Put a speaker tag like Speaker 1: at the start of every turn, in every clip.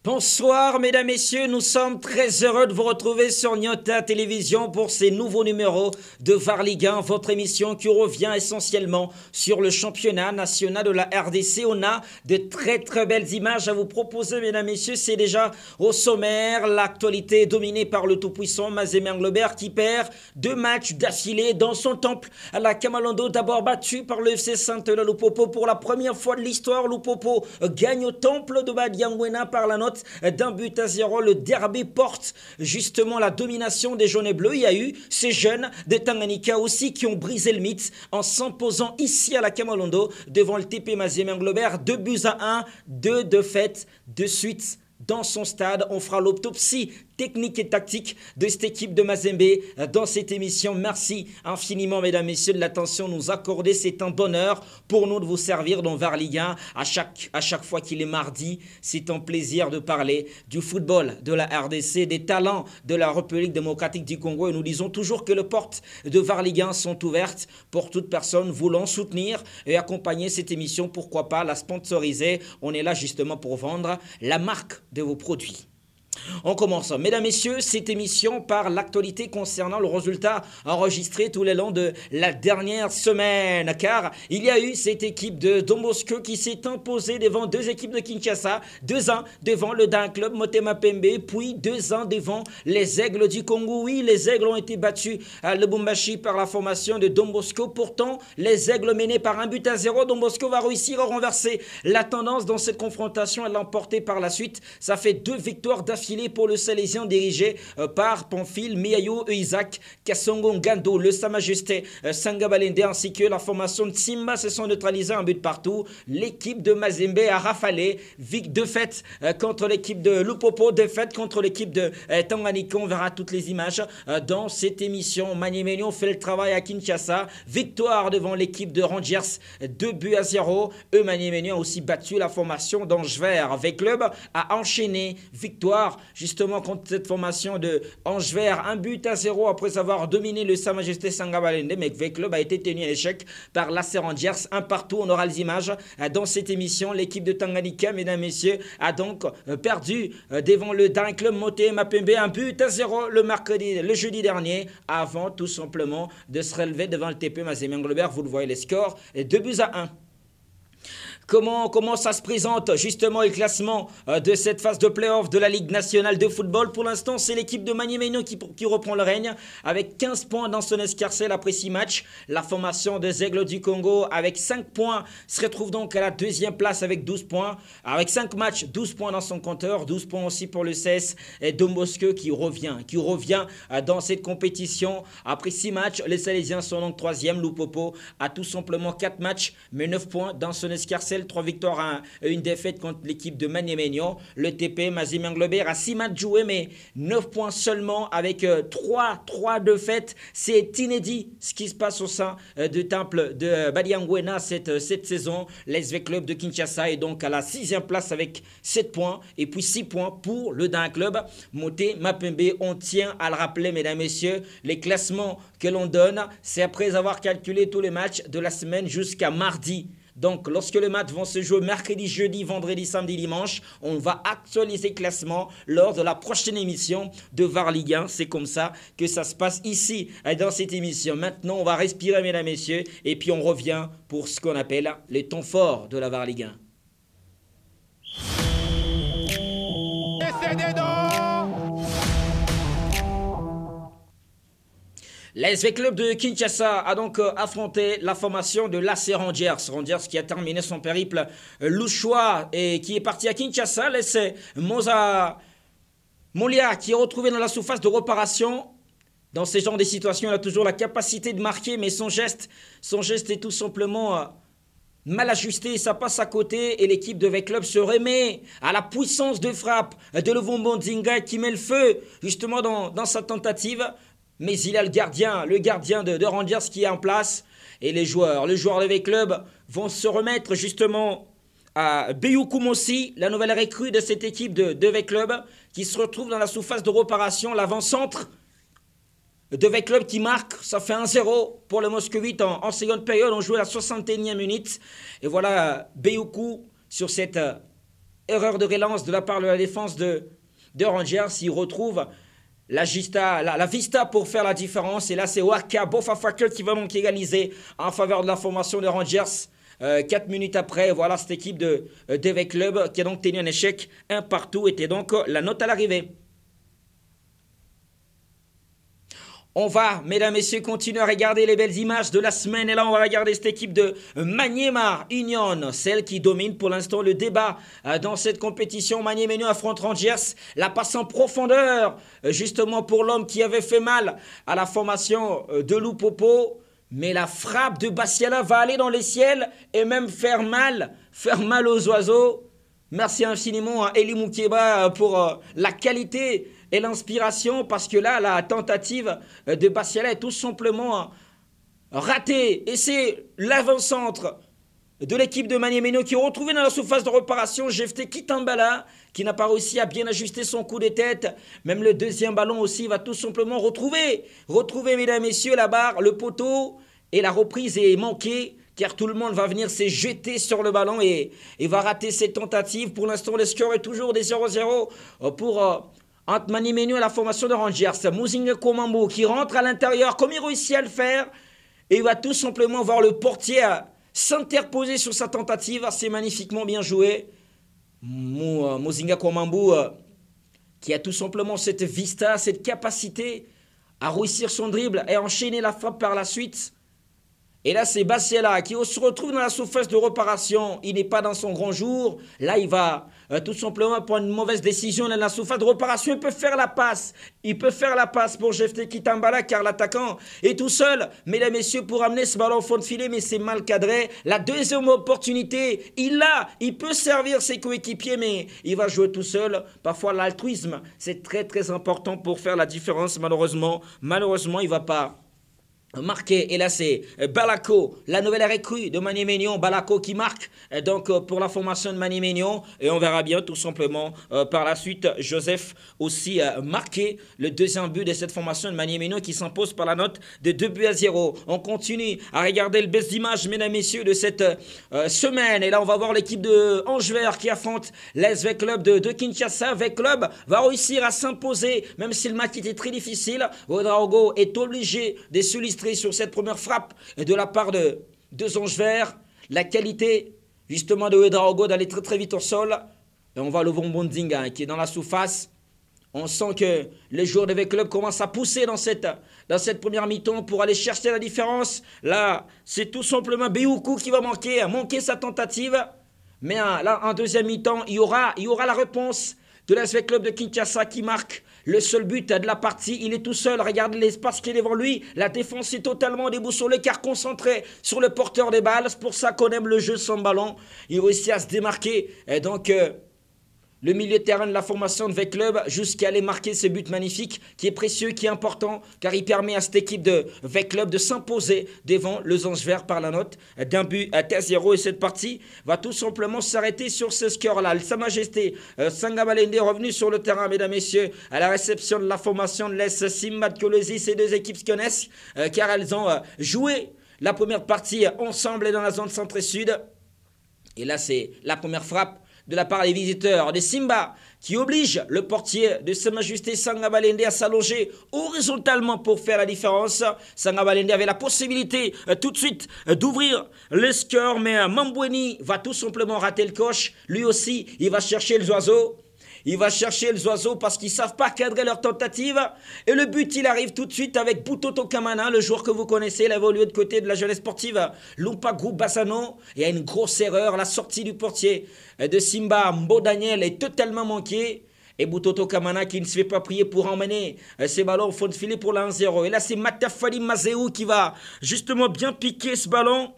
Speaker 1: Bonsoir mesdames, messieurs, nous sommes très heureux de vous retrouver sur Nyota Télévision pour ces nouveaux numéros de VAR Ligue 1, votre émission qui revient essentiellement sur le championnat national de la RDC. On a de très belles images à vous proposer mesdames, messieurs, c'est déjà au sommaire, l'actualité dominée par le tout-puissant Mazembe Englebert qui perd 2 matchs d'affilée dans son temple à la Kamalondo, d'abord battu par le FC Saint-Eula Lupopo pour la première fois de l'histoire. Lupopo gagne au temple de Badiangwena par la note d'un but à 0. Le derby porte justement la domination des jaunes et bleus. Il y a eu ces jeunes de Tanganyika aussi qui ont brisé le mythe en s'imposant ici à la Kamalondo devant le TP Mazembe Englebert. 2-1, 2 défaites de suite dans son stade. On fera l'autopsie technique et tactique de cette équipe de Mazembe dans cette émission. Merci infiniment mesdames, messieurs de l'attention nous accorder. C'est un bonheur pour nous de vous servir dans VAR Ligue 1 à chaque fois qu'il est mardi. C'est un plaisir de parler du football de la RDC, des talents de la République démocratique du Congo, et nous disons toujours que les portes de VAR Ligue 1 sont ouvertes pour toute personne voulant soutenir et accompagner cette émission, pourquoi pas la sponsoriser. On est là justement pour vendre la marque de vos produits. On commence, mesdames, messieurs, cette émission par l'actualité concernant le résultat enregistré tout le long de la dernière semaine, car il y a eu cette équipe de Don Bosco qui s'est imposée devant 2 équipes de Kinshasa, 2-1 devant le Dain Club Motema Pembe, puis 2-1 devant les Aigles du Congo. Oui, les Aigles ont été battus à Lubumbashi par la formation de Don Bosco. Pourtant, les Aigles menés par 1-0, Don Bosco va réussir à renverser la tendance dans cette confrontation et l'emporter par la suite. Ça fait 2 victoires d'affilée pour le Salésien dirigé par Pamphile Miayo Isaac Kassongo Ngando. Le Sa Majesté Sangabalende ainsi que la formation de Simba se sont neutralisés un but partout. L'équipe de Mazembe a rafalé. Défaite contre l'équipe de Lupopo, défaite contre l'équipe de Tanganyika. On verra toutes les images dans cette émission. Maniemenion fait le travail à Kinshasa. Victoire devant l'équipe de Rangers, 2-0. Maniemenion a aussi battu la formation d'Angever. Avec Club a enchaîné victoire justement contre cette formation de Angever, 1-0 après avoir dominé le Sa Majesté Sangabalende, mais le club a été tenu à l'échec par l'AC Rangers, 1-1. On aura les images dans cette émission. L'équipe de Tanganyika, mesdames, messieurs, a donc perdu devant le Dain Club Motema Pembe, 1-0 le jeudi dernier, avant tout simplement de se relever devant le TP Mazembe Englebert. Vous le voyez les scores, 2-1. Comment ça se présente justement le classement de cette phase de play-off de la Ligue nationale de football? Pour l'instant, c'est l'équipe de Maniemenion qui reprend le règne avec 15 points dans son escarcelle après 6 matchs. La formation des Aigles du Congo avec 5 points se retrouve donc à la 2e place avec 12 points. Avec 5 matchs, 12 points dans son compteur, 12 points aussi pour le CS et Don Bosco qui revient dans cette compétition. Après 6 matchs, les Salésiens sont donc 3e. Lupopo a tout simplement 4 matchs mais 9 points dans son escarcelle. 3 victoires et 1 défaite contre l'équipe de Maniemenion. Le TP Mazembe Englebert a 6 matchs joués mais 9 points seulement avec 3 défaites. C'est inédit ce qui se passe au sein du temple de Badiangwena cette saison. L'SV Club de Kinshasa est donc à la 6e place avec 7 points et puis 6 points pour le Dain Club Motema Pembe. On tient à le rappeler mesdames, messieurs, les classements que l'on donne, c'est après avoir calculé tous les matchs de la semaine jusqu'à mardi. Donc, lorsque les matchs vont se jouer mercredi, jeudi, vendredi, samedi, dimanche, on va actualiser le classement lors de la prochaine émission de VAR Ligue 1. C'est comme ça que ça se passe ici, dans cette émission. Maintenant, on va respirer, mesdames, messieurs, et puis on revient pour ce qu'on appelle les temps forts de la VAR Ligue 1. L'ASV Club de Kinshasa a donc affronté la formation de l'AC Rangers. Rangers qui a terminé son périple louchois et qui est parti à Kinshasa. Laissez Moza Molia qui est retrouvé dans la surface de réparation. Dans ce genre de situations, il a toujours la capacité de marquer, mais son geste est tout simplement mal ajusté, ça passe à côté et l'équipe de V-Club se remet à la puissance de frappe de Luvumbo Nzinga qui met le feu justement dans sa tentative. Mais il y a le gardien de Rangers qui est en place. Et les joueurs de V-Club vont se remettre justement à Beyoukoumossi, la nouvelle recrue de cette équipe de V-Club, qui se retrouve dans la surface de réparation, l'avant-centre de V-Club qui marque. Ça fait 1-0 pour le Moscovite en seconde période. On joue à la 61e minute. Et voilà Beyoukou sur cette Erreur de relance de la part de la défense de Rangers. Il retrouve la Vista pour faire la différence. Et là, c'est Waka Bofafaka qui va donc égaliser en faveur de la formation de Rangers. 4 minutes après, voilà cette équipe de DV Club qui a donc tenu un échec. Un partout était donc la note à l'arrivée. On va, mesdames, messieurs, continuer à regarder les belles images de la semaine. Et là, on va regarder cette équipe de Maniema Union, celle qui domine pour l'instant le débat dans cette compétition. Maniema Union affronte Rangers. La passe en profondeur, justement pour l'homme qui avait fait mal à la formation de Loupopo. Mais la frappe de Bassiala va aller dans les ciels et même faire mal aux oiseaux. Merci infiniment à Eli Moukeba pour la qualité et l'inspiration, parce que là, la tentative de Bassiala est tout simplement ratée. Et c'est l'avant-centre de l'équipe de Maniema Union qui est retrouvé dans la surface de réparation. Jefté Kitambala, qui n'a pas réussi à bien ajuster son coup de tête. Même le deuxième ballon aussi va tout simplement retrouver, mesdames, messieurs, la barre, le poteau. Et la reprise est manquée, car tout le monde va venir se jeter sur le ballon et va rater cette tentative. Pour l'instant, le score est toujours des 0-0 pour entre Maniema Union et la formation de Rangers. Muzinga Komambo qui rentre à l'intérieur, comme il réussit à le faire. Et il va tout simplement voir le portier s'interposer sur sa tentative. C'est magnifiquement bien joué. Muzinga Komambo qui a tout simplement cette vista, cette capacité à réussir son dribble et enchaîner la frappe par la suite. Et là, c'est Bassiala qui se retrouve dans la surface de réparation. Il n'est pas dans son grand jour. Là, il va tout simplement prendre une mauvaise décision dans la surface de réparation. Il peut faire la passe. Il peut faire la passe pour Jefté Kitambala, car l'attaquant est tout seul, mesdames et messieurs, pour amener ce ballon au fond de filet, mais c'est mal cadré. La deuxième opportunité, il peut servir ses coéquipiers, mais il va jouer tout seul. Parfois, l'altruisme, c'est très, très important pour faire la différence. Malheureusement, il ne va pas marqué. Et là, c'est Balako, la nouvelle recrue de Maniema Union. Balako qui marque donc pour la formation de Maniema Union. Et on verra bien tout simplement par la suite Joseph aussi marqué le deuxième but de cette formation de Maniema Union qui s'impose par la note de 2-0. On continue à regarder le best d'image, mesdames et messieurs, de cette semaine. Et là, on va voir l'équipe de Angevers qui affronte l'SV Club de Kinshasa. V Club va réussir à s'imposer, même si le match était très difficile. Ouedraogo est obligé de s'illustrer sur cette première frappe de la part de Angevers. La qualité justement de Ouedraogo d'aller très très vite au sol. Et on voit le Bombondinga qui est dans la surface. On sent que les joueurs de V Club commencent à pousser dans cette première mi-temps pour aller chercher la différence. Là, c'est tout simplement Béoukou qui va manquer sa tentative. Mais là, en deuxième mi-temps, il y aura la réponse de l'SV Club de Kinshasa qui marque le seul but de la partie. Il est tout seul, regardez l'espace qui est devant lui. La défense est totalement déboussolée car concentrée sur le porteur des balles. C'est pour ça qu'on aime le jeu sans ballon. Il réussit à se démarquer. Et donc, le milieu de terrain de la formation de V Club jusqu'à aller marquer ce but magnifique qui est précieux, qui est important, car il permet à cette équipe de V Club de s'imposer devant les Angevers par la note d'un but à 0. Et cette partie va tout simplement s'arrêter sur ce score-là. Sa Majesté Sangabalende est revenu sur le terrain, mesdames et messieurs, à la réception de la formation de l'Est Simba de Kolwezi. Ces deux équipes se connaissent car elles ont joué la première partie ensemble dans la zone centre et sud. Et là, c'est la première frappe de la part des visiteurs de Simba qui oblige le portier de Sa Majesté Sangabalende à s'allonger horizontalement pour faire la différence. Sangabalende avait la possibilité tout de suite d'ouvrir le score, mais Mambweni va tout simplement rater le coche. Lui aussi, il va chercher les oiseaux. Il va chercher les oiseaux parce qu'ils ne savent pas cadrer leur tentative. Et le but, il arrive tout de suite avec Butoto Kamana, le joueur que vous connaissez. Il a évolué de côté de la jeunesse sportive Lumpa Group Bassano. Il y a une grosse erreur. La sortie du portier de Simba Mbo Daniel est totalement manquée. Et Butoto Kamana qui ne se fait pas prier pour emmener ses ballons au fond de filet pour la 1-0. Et là, c'est Matafali Mazeu qui va justement bien piquer ce ballon.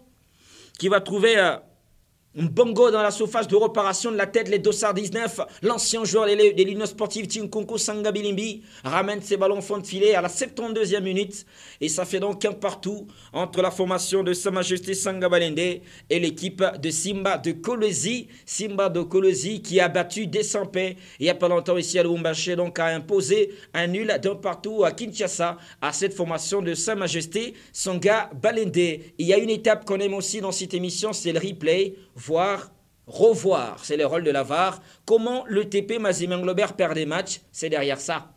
Speaker 1: Qui va trouver un bongo dans la surface de réparation de la tête, les Dossard 19, l'ancien joueur des Lignes Sportives Tinkonko Sangabilimbi ramène ses ballons au fond de filet à la 72e minute et ça fait donc un partout entre la formation de Sa Majesté Sangabalende et l'équipe de Simba de Kolwezi. Simba de Kolwezi qui a battu Desampé il n'y a pas longtemps ici à Lubumbashi, donc a imposé un nul d'un partout à Kinshasa à cette formation de Sa Majesté Sangabalende. Il y a une étape qu'on aime aussi dans cette émission, c'est le replay. Voir, revoir, c'est le rôle de la VAR, comment le TP Mazembe Englobert perd des matchs, c'est derrière ça.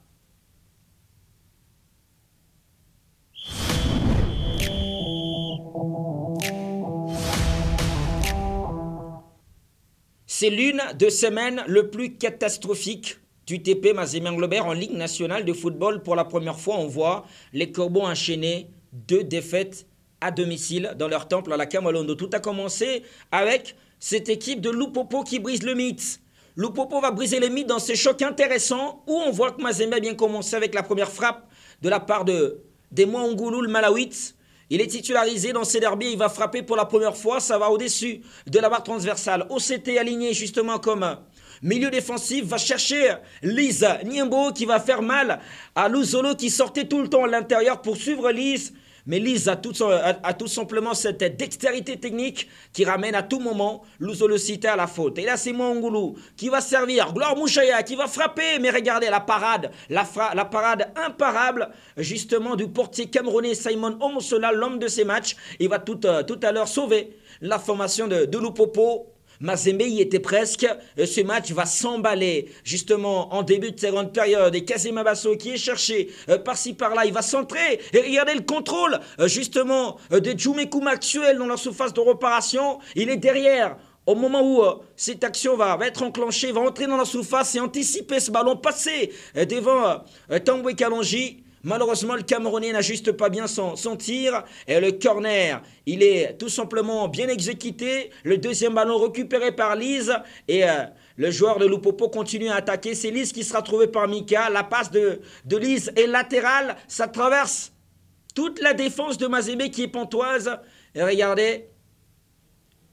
Speaker 1: C'est l'une des semaines le plus catastrophique du TP Mazembe Englobert en Ligue nationale de football. Pour la première fois, on voit les Corbeaux enchaîner 2 défaites à domicile dans leur temple à la Kamalondo. Tout a commencé avec cette équipe de Lupopo qui brise le mythe. Lupopo va briser le mythe dans ces chocs intéressants où on voit que Mazembe a bien commencé avec la première frappe de la part de Mwangulu, le Malawite. Il est titularisé dans ces derbies, il va frapper pour la première fois, ça va au-dessus de la barre transversale. OCT aligné justement comme milieu défensif, va chercher Lise Niembo qui va faire mal à Luzolo qui sortait tout le temps à l'intérieur pour suivre Lise. Mais Lise a tout simplement cette dextérité technique qui ramène à tout moment Luzolo Cité à la faute. Et là, c'est Mwangulu qui va servir. Gloire Mouchaya qui va frapper. Mais regardez la parade, la parade imparable justement du portier camerounais Simon Omosola, l'homme de ces matchs. Il va tout à l'heure sauver la formation de Lupopo. Mazembe y était presque. Ce match va s'emballer justement en début de seconde période. Et Kazema Basso qui est cherché par-ci par-là, il va centrer. Et regardez le contrôle justement de Djoumekou Maxwell dans la surface de réparation. Il est derrière. Au moment où cette action va être enclenchée, il va entrer dans la surface et anticiper ce ballon passé devant Tambwe Kalonji. Malheureusement, le Camerounais n'ajuste pas bien son tir. Et le corner, il est tout simplement bien exécuté. Le deuxième ballon récupéré par Lise. Et le joueur de Lupopo continue à attaquer. C'est Lise qui sera trouvé par Mika. La passe de Lise est latérale. Ça traverse toute la défense de Mazembe qui est pantoise. Et regardez,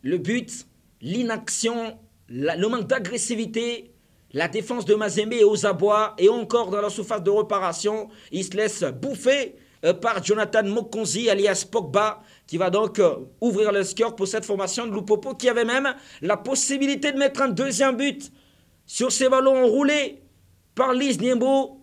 Speaker 1: le but, l'inaction, le manque d'agressivité. La défense de Mazembe est aux abois et encore dans la surface de réparation. Il se laisse bouffer par Jonathan Mokonzi alias Pogba qui va donc ouvrir le score pour cette formation de Lupopo qui avait même la possibilité de mettre un deuxième but sur ces ballons enroulés par Lise Niembo.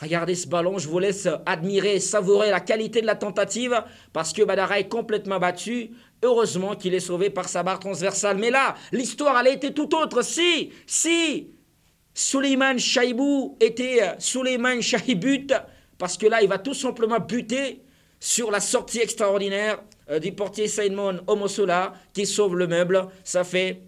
Speaker 1: Regardez ce ballon, je vous laisse admirer, savourer la qualité de la tentative parce que Badara est complètement battu. Heureusement qu'il est sauvé par sa barre transversale. Mais là, l'histoire elle a été tout autre. Si Souleymane Chaibou était Souleymane Chaibut, parce que là, il va tout simplement buter sur la sortie extraordinaire du portier Simon Omosola qui sauve le meuble. Ça fait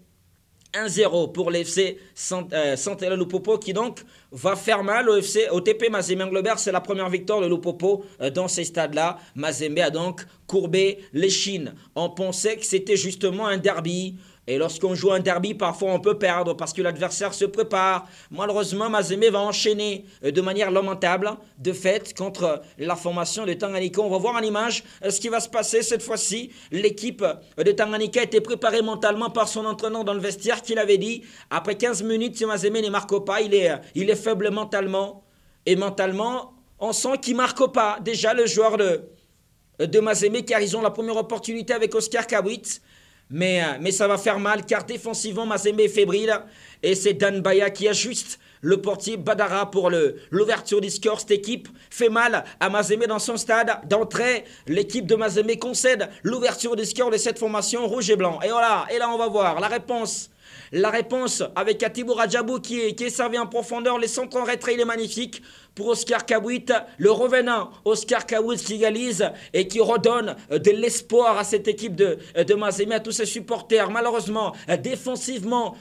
Speaker 1: 1-0 pour l'FC Santella Lupopo qui donc va faire mal au TP Mazembe Englobert. C'est la première victoire de Lupopo dans ces stades-là. Mazembe a donc courbé l'échine. On pensait que c'était justement un derby. Et lorsqu'on joue un derby, parfois on peut perdre parce que l'adversaire se prépare. Malheureusement, Mazembe va enchaîner de manière lamentable, de fait, contre la formation de Tanganyika. On va voir en image ce qui va se passer cette fois-ci. L'équipe de Tanganyika a été préparée mentalement par son entraîneur dans le vestiaire qui l'avait dit. Après 15 minutes, si Mazembe ne marque pas, il est faible mentalement. Et mentalement, on sent qu'il ne marque pas. Déjà, le joueur de Mazembe, car ils ont la première opportunité avec Oscar Kabwit. Mais ça va faire mal car défensivement Mazembe est fébrile et c'est Dan Baya qui ajuste le portier Badara pour l'ouverture du score. Cette équipe fait mal à Mazembe dans son stade d'entrée. L'équipe de Mazembe concède l'ouverture du score de cette formation rouge et blanc. Et voilà, et là on va voir la réponse. La réponse avec Atibou Rajabou qui est servi en profondeur. Les centres en retrait, il est magnifique pour Oscar Kabwit. Le revenant Oscar Kabwit qui égalise et qui redonne de l'espoir à cette équipe de Mazembe, à tous ses supporters. Malheureusement, défensivement,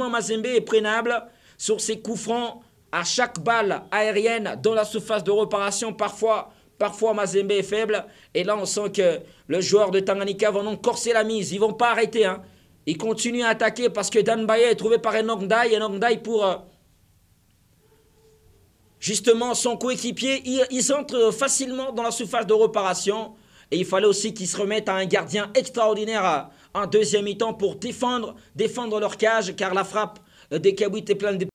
Speaker 1: Mazembe est prénable sur ses coups francs. À chaque balle aérienne dans la surface de réparation, parfois Mazembe est faible. Et là, on sent que le joueur de Tanganyika va donc corser la mise. Ils ne vont pas arrêter, hein. Il continue à attaquer parce que Dan Baya est trouvé par Enongdai. Enongdai pour justement son coéquipier. Ils entrent facilement dans la surface de réparation. Et il fallait aussi qu'ils se remettent à un gardien extraordinaire en deuxième mi-temps pour défendre leur cage. Car la frappe des Kabwit est pleine de...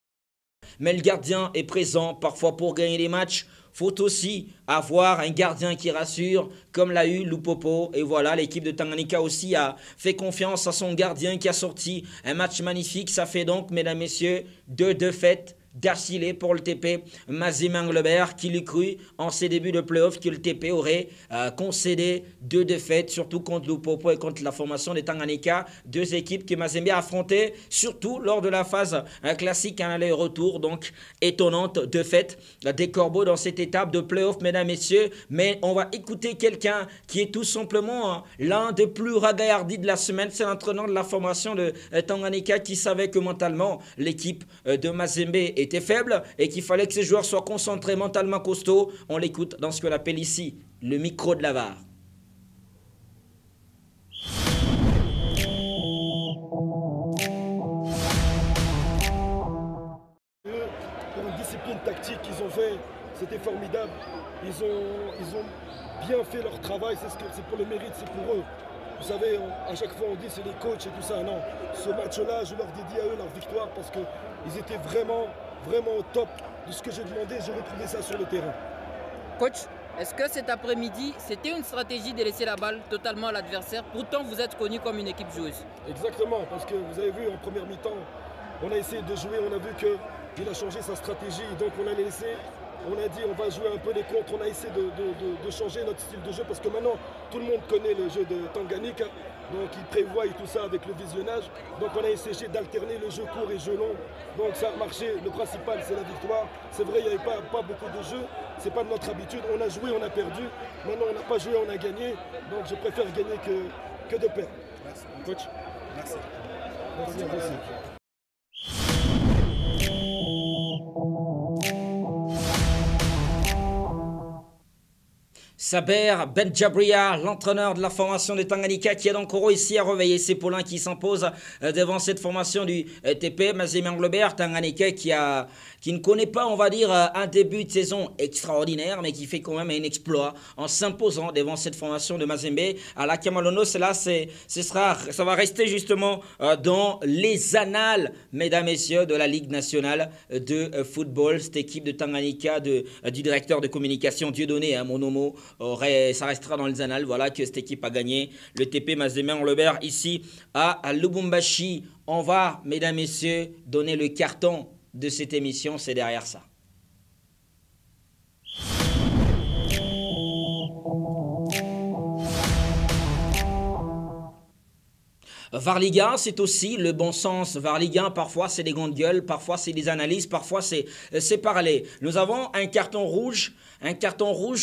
Speaker 1: Mais le gardien est présent parfois pour gagner les matchs. Faut aussi avoir un gardien qui rassure, comme l'a eu Lupopo. Et voilà, l'équipe de Tanganyika aussi a fait confiance à son gardien qui a sorti un match magnifique. Ça fait donc, mesdames, messieurs, 2 défaites d'affilée pour le TP Mazembe Englebert, qui lui cru en ses débuts de play-off que le TP aurait concédé 2 défaites, surtout contre Lupopo et contre la formation des Tanganyika, 2 équipes que Mazembe a affrontées, surtout lors de la phase classique en aller-retour. Donc étonnante défaite des Corbeaux dans cette étape de play-off, mesdames, messieurs. Mais on va écouter quelqu'un qui est tout simplement l'un des plus ragaillardis de la semaine. C'est l'entraîneur de la formation de Tanganyika qui savait que mentalement l'équipe de Mazembe était faible et qu'il fallait que ces joueurs soient concentrés, mentalement costauds. On l'écoute dans ce qu'on appelle ici le micro de la VAR.
Speaker 2: Pour une discipline tactique qu'ils ont fait, c'était formidable. Ils ont bien fait leur travail, c'est pour le mérite, c'est pour eux. Vous savez, à chaque fois on dit c'est les coachs et tout ça. Non, ce match-là, je leur dédie à eux leur victoire parce qu'ils étaient vraiment au top de ce que j'ai demandé. J'ai retrouvé ça sur le terrain.
Speaker 3: Coach, est-ce que cet après-midi, c'était une stratégie de laisser la balle totalement à l'adversaire? Pourtant, vous êtes connu comme une équipe joueuse.
Speaker 2: Exactement, parce que vous avez vu en première mi-temps, on a essayé de jouer, on a vu qu'il a changé sa stratégie, donc on a laissé. On a dit on va jouer un peu les contres, on a essayé de changer notre style de jeu parce que maintenant tout le monde connaît le jeu de Tanganyika, donc ils prévoient tout ça avec le visionnage. Donc on a essayé d'alterner le jeu court et jeu long, donc ça a marché. Le principal c'est la victoire. C'est vrai, il n'y avait pas beaucoup de jeux, c'est pas de notre habitude. On a joué, on a perdu. Maintenant on n'a pas joué, on a gagné. Donc je préfère gagner que de perdre.
Speaker 4: Merci.
Speaker 2: Coach.
Speaker 4: Merci.
Speaker 2: Merci à vous aussi.
Speaker 1: Saber Benjabria, l'entraîneur de la formation de Tanganyika, qui a donc réussi à réveiller ses poulains qui s'imposent devant cette formation du TP Mazembe Englebert. Tanganyika qui ne connaît pas, on va dire, un début de saison extraordinaire, mais qui fait quand même un exploit en s'imposant devant cette formation de Mazembe. À la Kamalono, ça va rester justement dans les annales, mesdames, messieurs, de la Ligue nationale de football. Cette équipe de Tanganyika, du directeur de communication Dieudonné Monomo, ça restera dans les annales. Voilà que cette équipe a gagné le TP Mazembe Englebert ici à Lubumbashi. On va, mesdames, messieurs, donner le carton de cette émission. C'est derrière ça. VAR Ligue 1, c'est aussi le bon sens. VAR Ligue 1, parfois c'est des grandes gueules, parfois c'est des analyses, parfois c'est parler. Nous avons un carton rouge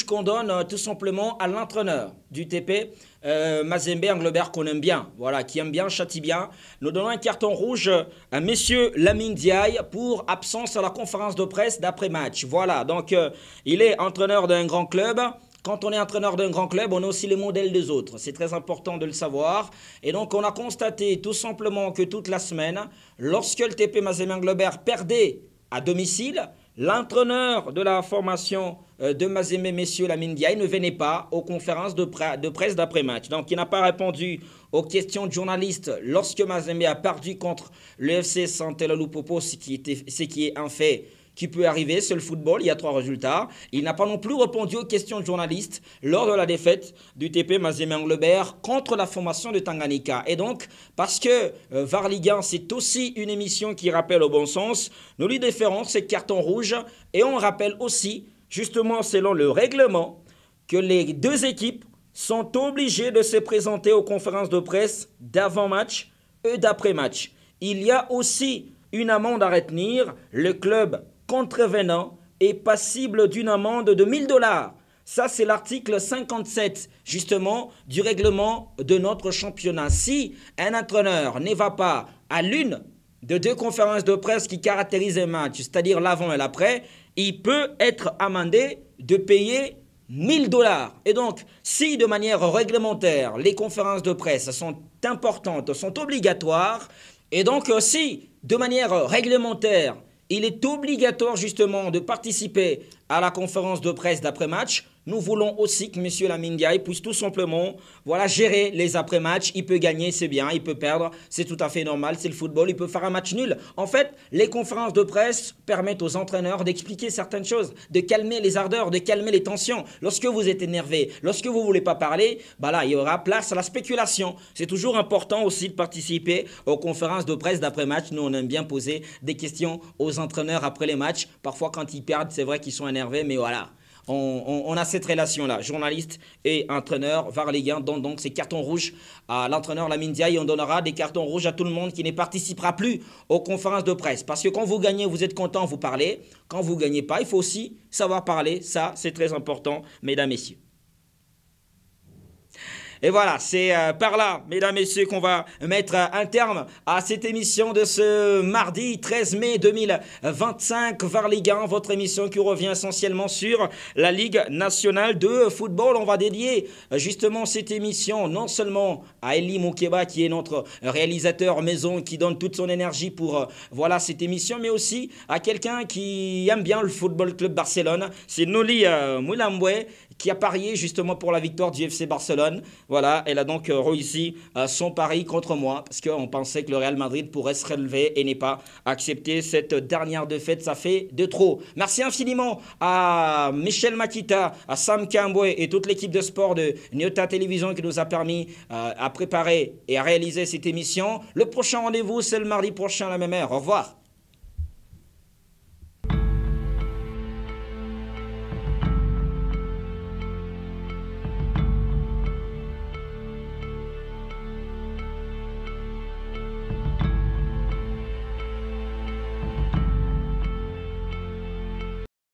Speaker 1: qu'on donne tout simplement à l'entraîneur du TP Mazembe Englebert, qu'on aime bien, voilà, qui aime bien, châtie bien. Nous donnons un carton rouge à Monsieur Lamine Diaye pour absence à la conférence de presse d'après-match. Voilà, donc il est entraîneur d'un grand club. Quand on est entraîneur d'un grand club, on est aussi le modèle des autres. C'est très important de le savoir. Et donc, on a constaté tout simplement que toute la semaine, lorsque le TP Mazembe Englebert perdait à domicile, l'entraîneur de la formation de Mazembe, messieurs Lamine Diaye, ne venait pas aux conférences de presse d'après-match. Donc, il n'a pas répondu aux questions de journalistes lorsque Mazembe a perdu contre le FC Santella Lupopo, ce qui est un fait qui peut arriver, c'est le football, il y a 3 résultats. Il n'a pas non plus répondu aux questions de journalistes lors de la défaite du TP Mazembe Englebert contre la formation de Tanganyika. Et donc, parce que VAR Ligue 1, c'est aussi une émission qui rappelle au bon sens, nous lui déférons ces cartons rouges et on rappelle aussi, justement selon le règlement, que les 2 équipes sont obligées de se présenter aux conférences de presse d'avant-match et d'après-match. Il y a aussi une amende à retenir. Le club contrevenant est passible d'une amende de 1 000 $. Ça, c'est l'article 57, justement, du règlement de notre championnat. Si un entraîneur ne va pas à l'une de 2 conférences de presse qui caractérisent un match, c'est-à-dire l'avant et l'après, il peut être amendé de payer 1 000 $. Et donc, si de manière réglementaire, les conférences de presse sont importantes, sont obligatoires, et donc si de manière réglementaire, il est obligatoire justement de participer à la conférence de presse d'après-match, Nous voulons aussi que M. Lamine Ndiaye puisse tout simplement voilà, gérer les après-matchs. Il peut gagner, c'est bien. Il peut perdre, c'est tout à fait normal. C'est le football. Il peut faire un match nul. En fait, les conférences de presse permettent aux entraîneurs d'expliquer certaines choses, de calmer les ardeurs, de calmer les tensions. Lorsque vous êtes énervé, lorsque vous ne voulez pas parler, bah là, il y aura place à la spéculation. C'est toujours important aussi de participer aux conférences de presse d'après-match. Nous, on aime bien poser des questions aux entraîneurs après les matchs. Parfois, quand ils perdent, c'est vrai qu'ils sont énervés, mais voilà. On a cette relation-là, journaliste et entraîneur, VAR Ligue 1, donne donc ces cartons rouges à l'entraîneur Lamine Ndiaye. On donnera des cartons rouges à tout le monde qui ne participera plus aux conférences de presse. Parce que quand vous gagnez, vous êtes content, vous parlez. Quand vous ne gagnez pas, il faut aussi savoir parler. Ça, c'est très important, mesdames, messieurs. Et voilà, c'est par là, mesdames, messieurs, qu'on va mettre un terme à cette émission de ce mardi 13 mai 2025. VAR Ligue 1, votre émission qui revient essentiellement sur la Ligue nationale de football. On va dédier justement cette émission non seulement à Elie Moukeba, qui est notre réalisateur maison, qui donne toute son énergie pour voilà, cette émission, mais aussi à quelqu'un qui aime bien le Football Club Barcelone. C'est Noli Moulamboué, qui a parié justement pour la victoire du FC Barcelone. Voilà, elle a donc réussi son pari contre moi parce qu'on pensait que le Real Madrid pourrait se relever et n'est pas accepté cette dernière défaite. Ça fait de trop. Merci infiniment à Michel Makita, à Sam Kamboué et toute l'équipe de sport de Nyota Télévision qui nous a permis à préparer et à réaliser cette émission. Le prochain rendez-vous, c'est le mardi prochain à la même heure. Au revoir.